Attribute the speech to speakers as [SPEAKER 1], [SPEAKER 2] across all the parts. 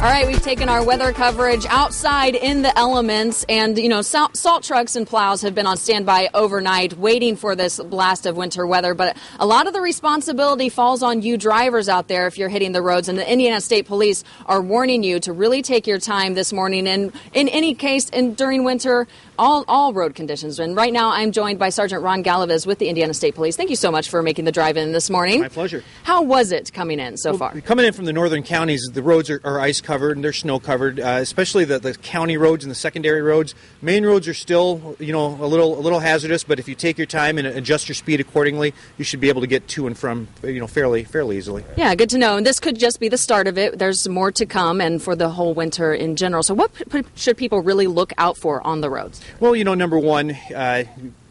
[SPEAKER 1] All right, we've taken our weather coverage outside in the elements, and, salt trucks and plows have been on standby overnight waiting for this blast of winter weather. But a lot of the responsibility falls on you drivers out there if you're hitting the roads, and the Indiana State Police are warning you to really take your time this morning. And in any case, during winter, all road conditions. And right now, I'm joined by Sergeant Ron Gallivis with the Indiana State Police. Thank you so much for making the drive in this morning.
[SPEAKER 2] My pleasure.
[SPEAKER 1] How was it coming in so far?
[SPEAKER 2] Coming in from the northern counties, the roads are ice covered and they're snow covered, especially the county roads and the secondary roads. Main roads are still, a little hazardous, but if you take your time and adjust your speed accordingly, you should be able to get to and from, fairly easily.
[SPEAKER 1] Yeah, good to know. And this could just be the start of it. There's more to come, and for the whole winter in general. So what should people really look out for on the roads?
[SPEAKER 2] Well, number one,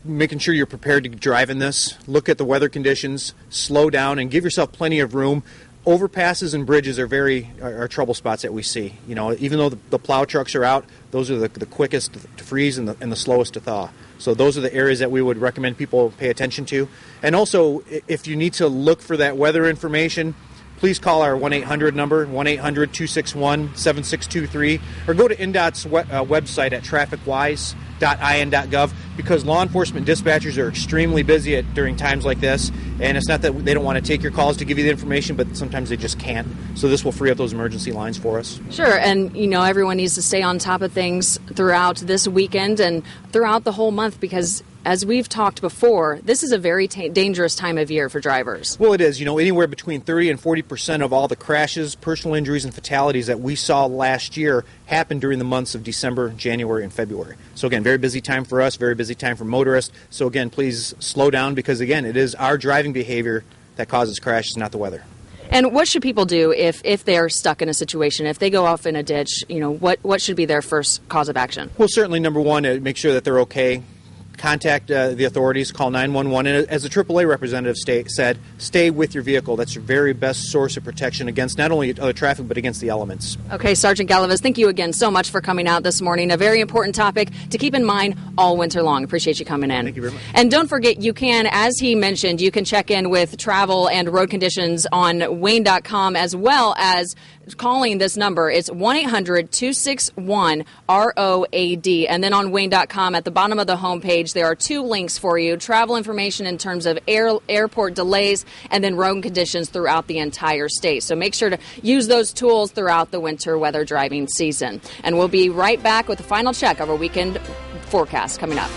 [SPEAKER 2] making sure you're prepared to drive in this. Look at the weather conditions, slow down, and give yourself plenty of room. Overpasses and bridges are trouble spots that we see. Even though the plow trucks are out, those are the quickest to freeze and the slowest to thaw. So those are the areas that we would recommend people pay attention to. And also, if you need to look for that weather information, please call our 1-800 number, 1-800-261-7623, or go to INDOT's website at trafficwise.in.gov, because law enforcement dispatchers are extremely busy during times like this, and it's not that they don't want to take your calls to give you the information, but sometimes they just can't. So this will free up those emergency lines for us.
[SPEAKER 1] Sure, and everyone needs to stay on top of things throughout this weekend and throughout the whole month, because as we've talked before, this is a very dangerous time of year for drivers.
[SPEAKER 2] Well, it is. Anywhere between 30 and 40% of all the crashes, personal injuries, and fatalities that we saw last year happened during the months of December, January, and February. So again, very busy time for us, very busy time for motorists. So again, please slow down, because again, it is our driving behavior that causes crashes, not the weather.
[SPEAKER 1] And what should people do if they're stuck in a situation, if they go off in a ditch? What should be their first cause of action?
[SPEAKER 2] Well, certainly, number one, make sure that they're okay. Contact the authorities, call 911, and as the AAA representative said, stay with your vehicle. That's your very best source of protection against not only other traffic, but against the elements.
[SPEAKER 1] Okay, Sergeant Gallivis, thank you again so much for coming out this morning. A very important topic to keep in mind all winter long. Appreciate you coming in.
[SPEAKER 2] Thank you very much.
[SPEAKER 1] And don't forget, you can, as he mentioned, you can check in with travel and road conditions on Wayne.com, as well as calling this number. It's 1-800-261-ROAD. And then on Wayne.com, at the bottom of the homepage, there are two links for you: travel information in terms of airport delays, and then road conditions throughout the entire state. So make sure to use those tools throughout the winter weather driving season. And we'll be right back with the final check of our weekend forecast coming up.